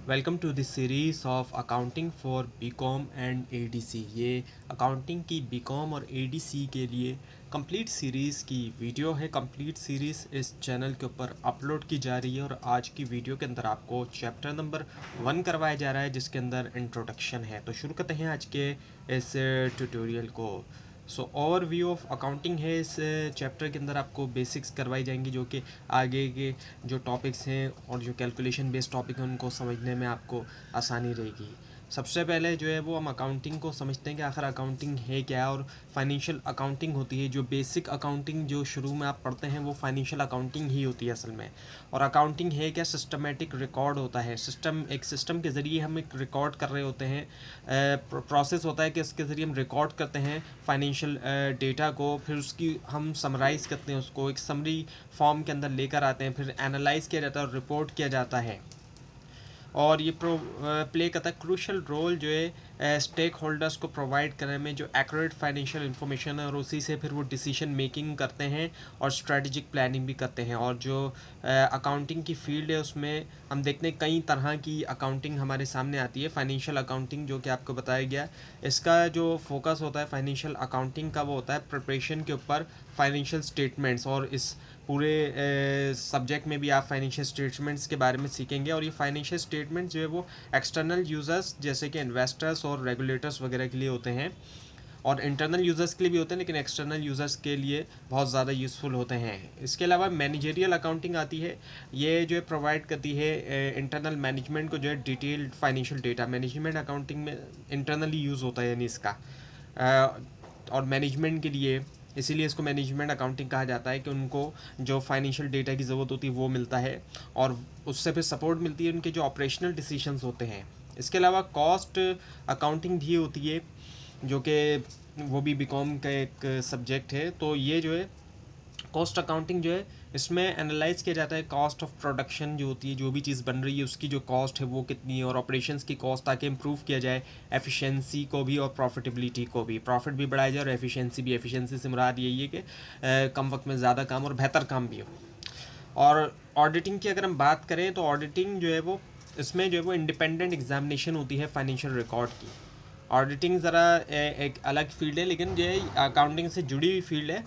Welcome to this series of accounting for BCom and ADC. ये accounting की BCom और ADC के लिए कंप्लीट सीरीज़ की वीडियो है। कंप्लीट सीरीज़ इस चैनल के ऊपर अपलोड की जा रही है और आज की वीडियो के अंदर आपको चैप्टर नंबर 1 करवाया जा रहा है, जिसके अंदर इंट्रोडक्शन है। तो शुरू करते हैं आज के इस ट्यूटोरियल को। सो ओवरव्यू ऑफ अकाउंटिंग है। इस चैप्टर के अंदर आपको बेसिक्स करवाई जाएंगी, जो कि आगे के जो टॉपिक्स हैं और जो कैलकुलेशन बेस्ड टॉपिक हैं उनको समझने में आपको आसानी रहेगी। सबसे पहले जो है वो हम अकाउंटिंग को समझते हैं कि आखिर अकाउंटिंग है क्या, और फाइनेंशियल अकाउंटिंग होती है। जो बेसिक अकाउंटिंग जो शुरू में आप पढ़ते हैं वो फाइनेंशियल अकाउंटिंग ही होती है असल में। और अकाउंटिंग है क्या, सिस्टमेटिक रिकॉर्ड होता है। एक सिस्टम के ज़रिए हम एक रिकॉर्ड कर रहे होते हैं। प्रोसेस होता है कि इसके ज़रिए हम रिकॉर्ड करते हैं फाइनेंशियल डेटा को, फिर उसकी हम समराइज़ करते हैं, उसको एक समरी फॉर्म के अंदर लेकर आते हैं, फिर एनालाइज किया जाता है और रिपोर्ट किया जाता है। और ये प्ले करता है क्रूशल रोल जो है स्टेक होल्डर्स को प्रोवाइड करने में, जो एक्यूरेट फाइनेंशियल इन्फॉर्मेशन है, और उसी से फिर वो डिसीजन मेकिंग करते हैं और स्ट्रेटजिक प्लानिंग भी करते हैं। और जो अकाउंटिंग की फील्ड है उसमें हम देखते हैं कई तरह की अकाउंटिंग हमारे सामने आती है। फाइनेंशियल अकाउंटिंग जो कि आपको बताया गया, इसका जो फोकस होता है फाइनेंशियल अकाउंटिंग का वो होता है प्रिपरेशन के ऊपर फाइनेंशियल स्टेटमेंट्स। और इस पूरे सब्जेक्ट में भी आप फाइनेंशियल स्टेटमेंट्स के बारे में सीखेंगे। और ये फाइनेंशियल स्टेटमेंट्स जो है वो एक्सटर्नल यूज़र्स जैसे कि इन्वेस्टर्स और रेगुलेटर्स वगैरह के लिए होते हैं, और इंटरनल यूज़र्स के लिए भी होते हैं, लेकिन एक्सटर्नल यूज़र्स के लिए बहुत ज़्यादा यूज़फुल होते हैं। इसके अलावा मैनेजरियल अकाउंटिंग आती है। ये जो है प्रोवाइड करती है इंटरनल मैनेजमेंट को, जो है detailed financial data. Management accounting में इंटरनली यूज़ होता है, यानी इसका और मैनेजमेंट के लिए, इसीलिए इसको मैनेजमेंट अकाउंटिंग कहा जाता है कि उनको जो फाइनेंशियल डेटा की ज़रूरत होती है वो मिलता है, और उससे फिर सपोर्ट मिलती है उनके जो ऑपरेशनल डिसीजंस होते हैं। इसके अलावा कॉस्ट अकाउंटिंग भी होती है, जो कि वो भी बीकॉम का एक सब्जेक्ट है। तो ये जो है कॉस्ट अकाउंटिंग जो है, इसमें एनालाइज किया जाता है कॉस्ट ऑफ प्रोडक्शन जो होती है, जो भी चीज़ बन रही है उसकी जो कॉस्ट है वो कितनी है, और ऑपरेशंस की कॉस्ट, ताकि इम्प्रूव किया जाए एफिशिएंसी को भी और प्रॉफिटेबिलिटी को भी। प्रॉफिट भी बढ़ाया जाए और एफिशिएंसी भी। एफिशिएंसी से मुराद यही है कि कम वक्त में ज़्यादा काम और बेहतर काम भी हो। और ऑडिटिंग की अगर हम बात करें तो ऑडिटिंग जो है वो, इसमें जो है वो इंडिपेंडेंट एग्जामिनेशन होती है फाइनेंशियल रिकॉर्ड की। ऑडिटिंग ज़रा एक अलग फील्ड है, लेकिन जो है अकाउंटिंग से जुड़ी हुई फील्ड है।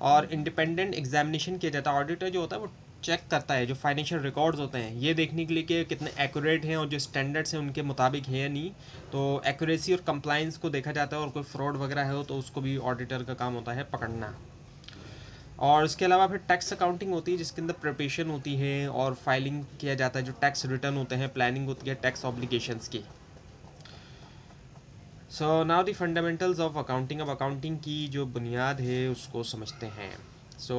और इंडिपेंडेंट एग्जामिनेशन किया जाता है। ऑडिटर जो होता है वो चेक करता है जो फाइनेंशियल रिकॉर्ड्स होते हैं, ये देखने के लिए कि कितने एक्यूरेट हैं और जो स्टैंडर्ड्स हैं उनके मुताबिक है या नहीं। तो एक्यूरेसी और कंप्लाइंस को देखा जाता है, और कोई फ्रॉड वगैरह है तो उसको भी ऑडिटर का काम होता है पकड़ना। और इसके अलावा फिर टैक्स अकाउंटिंग होती है, जिसके अंदर प्रिपरेशन होती है और फाइलिंग किया जाता है, जो टैक्स रिटर्न होते हैं, प्लानिंग होती है टैक्स ऑब्लिगेशंस की। सो now the fundamentals of accounting. अब अकाउंटिंग की जो बुनियाद है उसको समझते हैं। सो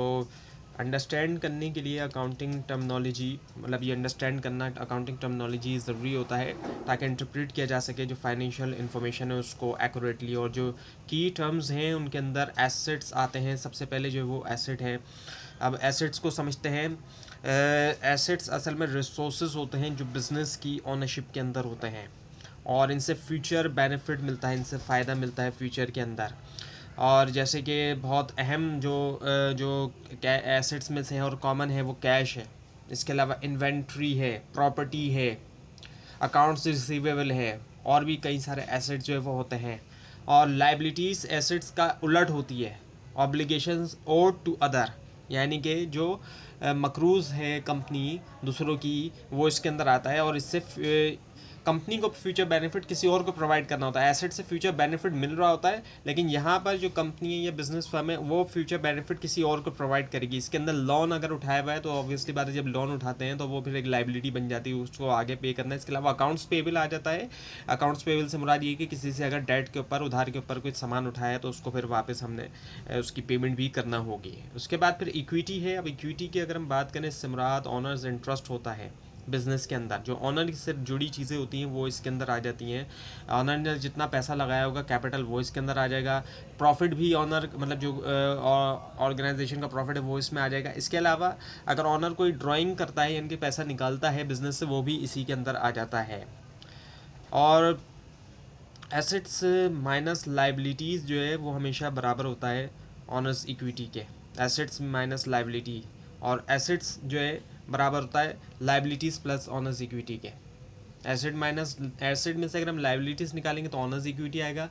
अंडरस्टैंड करने के लिए अकाउंटिंग टर्मिनोलॉजी, मतलब ये अंडरस्टैंड करना अकाउंटिंग टर्मिनोलॉजी ज़रूरी होता है, ताकि इंटरप्रेट किया जा सके जो फाइनेंशियल इन्फॉर्मेशन है उसको एक्यूरेटली। और जो की टर्म्स हैं उनके अंदर एसेट्स आते हैं। सबसे पहले जो वो एसेट है। अब एसेट्स को समझते हैं। एसेट्स असल में रिसोर्सेज होते हैं जो बिज़नेस की ओनरशिप के अंदर होते हैं, और इनसे फ्यूचर बेनिफिट मिलता है, इनसे फ़ायदा मिलता है फ्यूचर के अंदर। और जैसे कि बहुत अहम जो एसेट्स में से है और कॉमन है वो कैश है। इसके अलावा इन्वेंट्री है, प्रॉपर्टी है, अकाउंट्स रिसीवेबल है, और भी कई सारे एसेट्स जो है वो होते हैं। और लाइबिलिटीज़ एसेट्स का उलट होती है, ऑब्लिगेशंस ओड टू अदर, यानी कि जो मकरूज़ है कंपनी दूसरों की, वो इसके अंदर आता है। और इससे कंपनी को फ्यूचर बेनिफिट किसी और को प्रोवाइड करना होता है। एसेट से फ्यूचर बेनिफिट मिल रहा होता है, लेकिन यहाँ पर जो कंपनी है या बिजनेस फर्म है वो फ्यूचर बेनिफिट किसी और को प्रोवाइड करेगी। इसके अंदर लोन अगर उठाया हुआ है तो ऑब्वियसली बात है, जब लोन उठाते हैं तो वो फिर एक लाइबिलिटी बन जाती है, उसको आगे पे करना है। इसके अलावा अकाउंट्स पेबल आ जाता है। अकाउंट्स पेबल से मुराद ये कि किसी से अगर डेट के ऊपर, उधार के ऊपर कोई सामान उठाया है तो उसको फिर वापस हमने उसकी पेमेंट भी करना होगी। उसके बाद फिर इक्विटी है। अब इक्विटी की अगर हम बात करें, इससे मुराद ऑनर्स इंटरेस्ट होता है। बिज़नेस के अंदर जो ऑनर से जुड़ी चीज़ें होती हैं वो इसके अंदर आ जाती हैं। ऑनर ने जितना पैसा लगाया होगा कैपिटल, वो इसके अंदर आ जाएगा। प्रॉफिट भी ऑनर, मतलब जो ऑर्गेनाइजेशन का प्रॉफिट है वो इसमें आ जाएगा। इसके अलावा अगर ऑनर कोई ड्राइंग करता है यानी कि पैसा निकालता है बिजनेस से, वो भी इसी के अंदर आ जाता है। और एसेट्स माइनस लाइबिलिटीज़ जो है वो हमेशा बराबर होता है ऑनर्स इक्विटी के। एसेट्स माइनस लाइबिलिटी, और एसेट्स जो है बराबर होता है लाइबिलिटीज़ प्लस ऑनर्स इक्विटी के। एसेट में से अगर हम लाइबिलिटीज़ निकालेंगे तो ऑनर्स इक्विटी आएगा,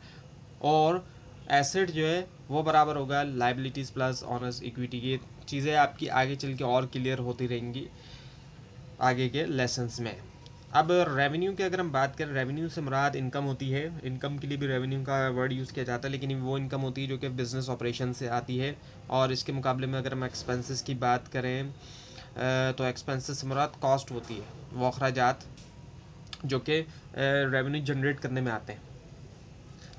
और एसेट जो है वो बराबर होगा लाइबिलिटीज़ प्लस ऑनर्स इक्विटी। ये चीज़ें आपकी आगे चल के और क्लियर होती रहेंगी आगे के लेसन्स में। अब रेवेन्यू की अगर हम बात करें, रेवेन्यू से मुराद इनकम होती है। इनकम के लिए भी रेवेन्यू का वर्ड यूज़ किया जाता है, लेकिन वो इनकम होती है जो कि बिज़नेस ऑपरेशन से आती है। और इसके मुकाबले में अगर हम एक्सपेंसेस की बात करें तो एक्सपेंसेस से मुराद कॉस्ट होती है, वो अखराजात जो कि रेवेन्यू जनरेट करने में आते हैं।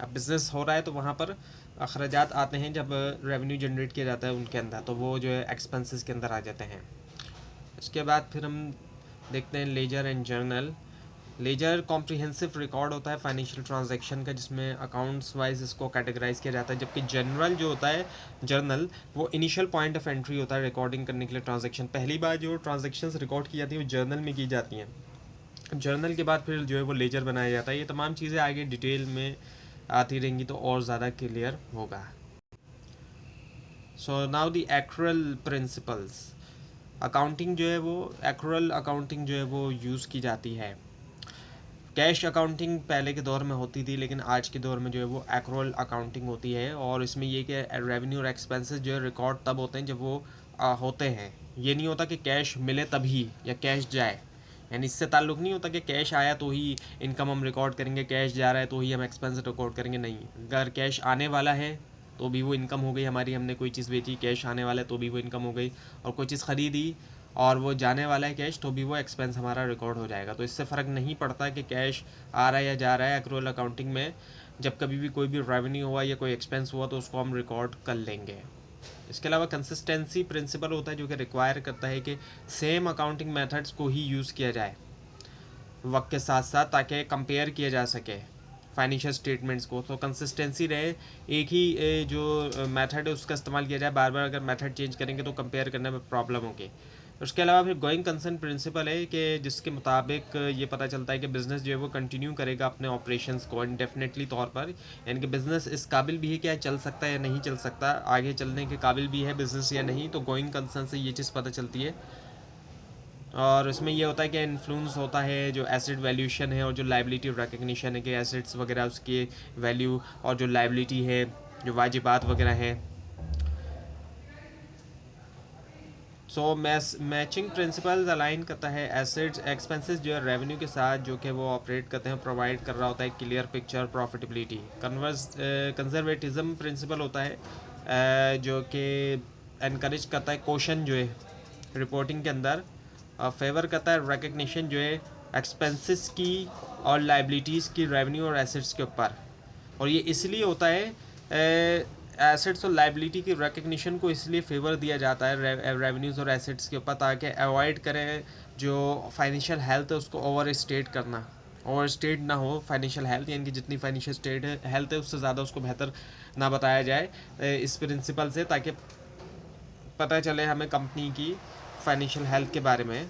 अब बिज़नेस हो रहा है तो वहाँ पर अखराजात आते हैं, जब रेवेन्यू जनरेट किया जाता है उनके अंदर, तो वो जो है एक्सपेंसेस के अंदर आ जाते हैं। इसके बाद फिर हम देखते हैं ledger and journal. Ledger comprehensive record होता है फाइनेंशियल ट्रांजैक्शन का, जिसमें अकाउंट्स वाइज इसको कैटेगराइज किया जाता है, जबकि जनरल जो होता है जर्नल, वो इनिशियल पॉइंट ऑफ एंट्री होता है रिकॉर्डिंग करने के लिए ट्रांजैक्शन। पहली बार जो ट्रांजैक्शंस रिकॉर्ड की जाती है वो जर्नल में की जाती हैं। जर्नल के बाद फिर जो है वो लेजर बनाया जाता है। ये तमाम चीज़ें आगे डिटेल में आती रहेंगी तो और ज़्यादा क्लियर होगा। So now the accrual principles. Accounting जो है वो एक्रुअल अकाउंटिंग जो है वो यूज़ की जाती है। कैश अकाउंटिंग पहले के दौर में होती थी, लेकिन आज के दौर में जो है वो एक्रुअल अकाउंटिंग होती है। और इसमें ये कि रेवेन्यू और एक्सपेंसेस जो है रिकॉर्ड तब होते हैं जब वो होते हैं। ये नहीं होता कि कैश मिले तभी या कैश जाए, यानी इससे ताल्लुक़ नहीं होता कि कैश आया तो ही इनकम हम रिकॉर्ड करेंगे, कैश जा रहा है तो ही हम एक्सपेंस रिकॉर्ड करेंगे। नहीं, अगर कैश आने वाला है तो भी वो इनकम हो गई हमारी, हमने कोई चीज़ बेची, कैश आने वाला है तो भी वो इनकम हो गई, और कोई चीज़ ख़रीदी और वो जाने वाला है कैश तो भी वो एक्सपेंस हमारा रिकॉर्ड हो जाएगा। तो इससे फ़र्क नहीं पड़ता कि कैश आ रहा है या जा रहा है। एक्रुअल अकाउंटिंग में जब कभी भी कोई भी रेवेन्यू हुआ या कोई एक्सपेंस हुआ तो उसको हम रिकॉर्ड कर लेंगे। इसके अलावा कंसिस्टेंसी प्रिंसिपल होता है जो कि रिक्वायर करता है कि सेम अकाउंटिंग मेथड्स को ही यूज़ किया जाए वक्त के साथ साथ, ताकि कंपेयर किया जा सके फाइनेंशियल स्टेटमेंट्स को। तो कंसिस्टेंसी रहे, एक ही जो मेथड है उसका इस्तेमाल किया जाए। बार बार अगर मेथड चेंज करेंगे तो कंपेयर करने में प्रॉब्लम होगी। उसके अलावा फिर गोइंग कंसर्न प्रिंसिपल है कि जिसके मुताबिक ये पता चलता है कि बिज़नेस जो है वो कंटिन्यू करेगा अपने ऑपरेशंस को इंडेफिनेटली तौर पर, यानी कि बिज़नेस इस काबिल भी है कि चल सकता है या नहीं चल सकता, आगे चलने के काबिल भी है बिज़नेस या नहीं। तो गोइंग कंसर्न से ये चीज़ पता चलती है। और इसमें ये होता है कि इन्फ्लुएंस होता है जो एसेट वैल्यूएशन है और जो लाइबिलिटी रिकग्निशन है कि एसेट्स वगैरह उसकी वैल्यू और जो लाइबिलिटी है, जो वाजिबात वगैरह है। सो मैचिंग प्रिंसिपल्स अलाइन करता है एसेट्स एक्सपेंसेस जो है रेवेन्यू के साथ, जो कि वो ऑपरेट करते हैं, प्रोवाइड कर रहा होता है clear picture profitability. Conservatism principle होता है जो कि एनकरेज करता है क्वेश्चन जो है रिपोर्टिंग के अंदर, फेवर करता है रिकग्निशन जो है एक्सपेंसेस की और लाइबिलिटीज़ की रेवेन्यू और एसेट्स के ऊपर। और ये इसलिए होता है एसेट्स और लाइबिलिटी की रिकग्निशन को इसलिए फेवर दिया जाता है रेवेन्यूज़ और एसेट्स के ऊपर, ताकि अवॉइड करें जो फाइनेंशियल हेल्थ है उसको ओवर स्टेट करना, ओवर स्टेट ना हो फाइनेंशियल हेल्थ, यानी कि जितनी फाइनेंशियल स्टेट है हेल्थ है उससे ज़्यादा उसको बेहतर ना बताया जाए इस प्रिंसिपल से, ताकि पता चले हमें कंपनी की फाइनेंशियल हेल्थ के बारे में।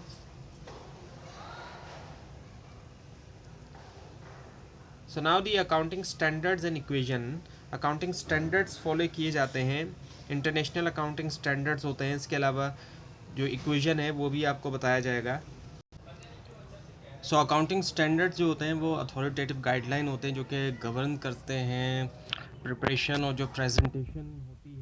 So now the accounting standards and equation. Accounting standards follow किए जाते हैं, इंटरनेशनल अकाउंटिंग स्टैंडर्ड्स होते हैं। इसके अलावा जो इक्वेशन है वो भी आपको बताया जाएगा। सो अकाउंटिंग स्टैंडर्ड्स जो होते हैं वो अथॉरिटेटिव गाइडलाइन होते हैं जो कि गवर्न करते हैं प्रिपरेशन और जो प्रेजेंटेशन होती है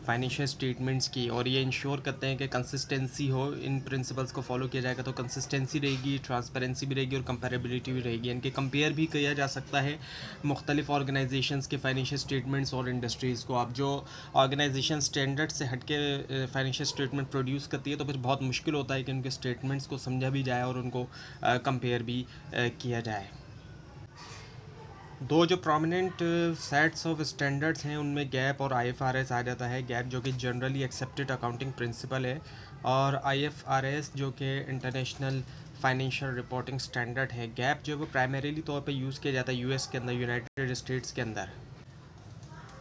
फाइनेंशियल स्टेटमेंट्स की, और ये इंश्योर करते हैं कि कंसिस्टेंसी हो। इन प्रिंसिपल्स को फॉलो किया जाएगा तो कंसिस्टेंसी रहेगी, ट्रांसपेरेंसी भी रहेगी और कंपेरेबिलिटी भी रहेगी, यानी कि कंपेयर भी किया जा सकता है मुख्तलिफ ऑर्गेनाइजेशंस के फाइनेंशियल स्टेटमेंट्स और इंडस्ट्रीज़ को। अब जो ऑर्गेनाइजेशन स्टैंडर्ड से हट के फाइनेंशियल स्टेटमेंट प्रोड्यूस करती है तो फिर बहुत मुश्किल होता है कि उनके स्टेटमेंट्स को समझा भी जाए और उनको कंपेयर भी किया जाए। दो जो प्रोमिनेंट सेट्स ऑफ स्टैंडर्ड्स हैं उनमें गैप और आईएफआरएस आ जाता है। गैप जो कि जनरली एक्सेप्टेड अकाउंटिंग प्रिंसिपल है, और आईएफआरएस जो कि इंटरनेशनल फाइनेंशियल रिपोर्टिंग स्टैंडर्ड है। गैप जो वो प्राइमरीली तौर पे यूज़ किया जाता है यूएस के अंदर, यूनाइटेड स्टेट्स के अंदर,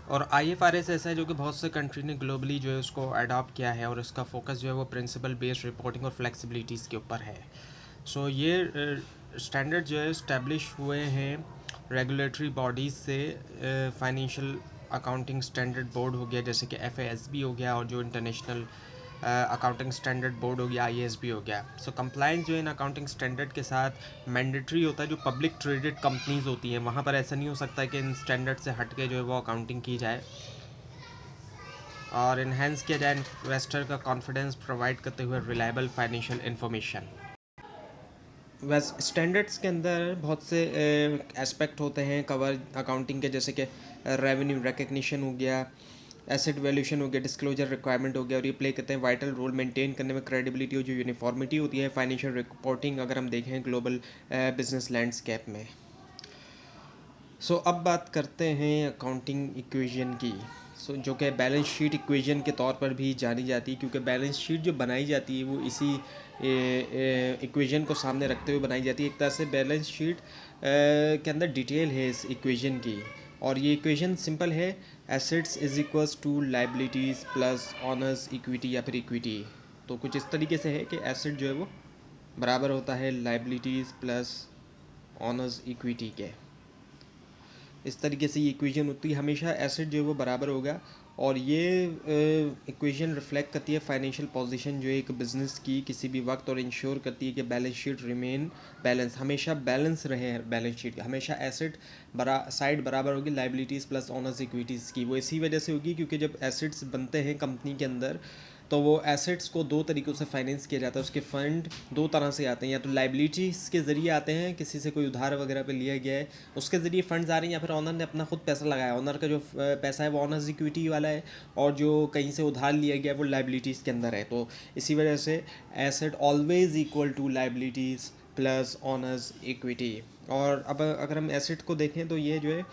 और आईएफआरएस ऐसा है जो कि बहुत से कंट्री ने ग्लोबली जो है उसको अडॉप्ट किया है, और इसका फोकस जो है वो प्रिंसिपल बेस्ड रिपोर्टिंग और फ्लेक्सिबिलिटीज़ के ऊपर है। सो ये स्टैंडर्ड जो है इस्टेब्लिश हुए हैं रेगुलेटरी बॉडीज़ से। फाइनेंशियल अकाउंटिंग स्टैंडर्ड बोर्ड हो गया जैसे कि एफएएसबी हो गया, और जो इंटरनेशनल अकाउंटिंग स्टैंडर्ड बोर्ड हो गया, IASB हो गया। सो कंप्लायंस जो है इन अकाउंटिंग स्टैंडर्ड के साथ मैंडेटरी होता है। जो पब्लिक ट्रेडेड कंपनीज होती हैं वहाँ पर ऐसा नहीं हो सकता कि इन स्टैंडर्ड से हट के जो है वो अकाउंटिंग की जाए, और इन्हेंस किया जाए इन्वेस्टर का कॉन्फिडेंस प्रोवाइड करते हुए रिलायबल फाइनेंशियल इन्फॉर्मेशन। वैस स्टैंडर्ड्स के अंदर बहुत से एस्पेक्ट होते हैं कवर अकाउंटिंग के, जैसे कि रेवेन्यू रिकग्निशन हो गया, एसेट वैल्यूशन हो गया, डिस्क्लोजर रिक्वायरमेंट हो गया, और ये प्ले करते हैं वाइटल रोल मेंटेन करने में क्रेडिबिलिटी और जो यूनिफॉर्मिटी होती है फाइनेंशियल रिपोर्टिंग अगर हम देखें ग्लोबल बिजनेस लैंडस्केप में। सो अब बात करते हैं अकाउंटिंग इक्वेशन की। जो कि बैलेंस शीट इक्वेशन के तौर पर भी जानी जाती है, क्योंकि बैलेंस शीट जो बनाई जाती है वो इसी इक्वेशन को सामने रखते हुए बनाई जाती है। एक तरह से बैलेंस शीट के अंदर डिटेल है इस इक्वेशन की, और ये इक्वेशन सिंपल है, assets is equals to liabilities plus owners equity या फिर इक्विटी। तो कुछ इस तरीके से है कि एसेट जो है वो बराबर होता है लाइबिलिटीज़ प्लस ऑनर्स इक्विटी के। इस तरीके से ये इक्वेशन होती है, हमेशा एसेट जो है वो बराबर होगा, और ये इक्वेशन रिफ्लेक्ट करती है फाइनेंशियल पोजीशन जो है एक बिज़नेस की किसी भी वक्त, और इंश्योर करती है कि बैलेंस शीट रिमेन बैलेंस, हमेशा बैलेंस रहे बैलेंस शीट, हमेशा एसेट साइड बराबर होगी लाइबिलिटीज़ प्लस ऑनर्स इक्विटीज़ की। वो इसी वजह से होगी क्योंकि जब एसेट्स बनते हैं कंपनी के अंदर तो वो एसेट्स को दो तरीक़ों से फाइनेंस किया जाता है। उसके फ़ंड दो तरह से आते हैं, या तो लाइबिलिटीज़ के ज़रिए आते हैं, किसी से कोई उधार वगैरह पे लिया गया है उसके ज़रिए फ़ंड्स आ रहे हैं, या फिर ऑनर ने अपना खुद पैसा लगाया, ऑनर का जो पैसा है वो ऑनर्स इक्विटी वाला है, और जो कहीं से उधार लिया गया वो लाइबिलिटीज़ के अंदर है। तो इसी वजह से asset always equal to liabilities plus owners equity. और अब अगर हम एसेट को देखें तो ये जो है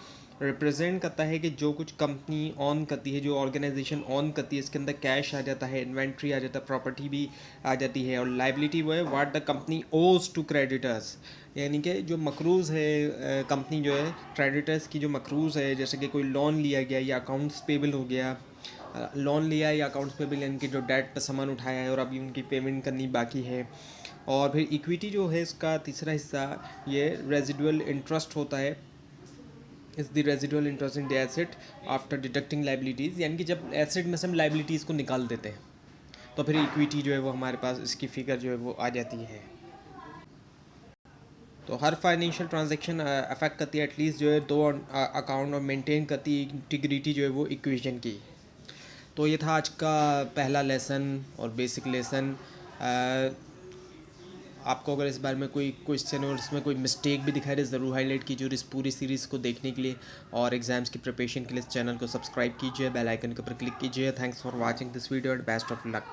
रिप्रेजेंट करता है कि जो कुछ कंपनी ऑन करती है, जो ऑर्गेनाइजेशन ऑन करती है, इसके अंदर कैश आ जाता है, इन्वेंट्री आ जाता है, प्रॉपर्टी भी आ जाती है, और लाइबिलिटी वो है व्हाट द कंपनी ओज टू क्रेडिटर्स, यानी कि जो मकरूज़ है कंपनी जो है क्रेडिटर्स की जो मकरूज़ है, जैसे कि कोई लोन लिया गया या अकाउंट्स पेबल हो गया, लोन लिया या अकाउंट्स पेबल यानी कि जो डेट पर सामान उठाया है और अभी उनकी पेमेंट करनी बाकी है। और फिर इक्विटी जो है इसका तीसरा हिस्सा ये रेजिडुअल इंटरेस्ट होता है, is the residual interest in the asset after deducting liabilities, यानी कि जब एसेट में से हम लाइबिलिटीज़ को निकाल देते हैं तो फिर इक्विटी जो है वो हमारे पास इसकी फ़िगर जो है वो आ जाती है। तो हर फाइनेंशियल ट्रांजैक्शन अफेक्ट करती है एटलीस्ट जो है दो अकाउंट, और मेंटेन करती है इंटीग्रिटी जो है वो इक्वेशन की। तो ये था आज का पहला लेसन और बेसिक लेसन। आपको अगर इस बारे में कोई क्वेश्चन और इसमें कोई मिस्टेक भी दिखाई दे ज़रूर हाईलाइट कीजिए, और इस पूरी सीरीज़ को देखने के लिए और एग्जाम्स की प्रिपरेशन के लिए इस चैनल को सब्सक्राइब कीजिए, बेल आइकन के ऊपर क्लिक कीजिए। Thanks for watching this video and best of luck.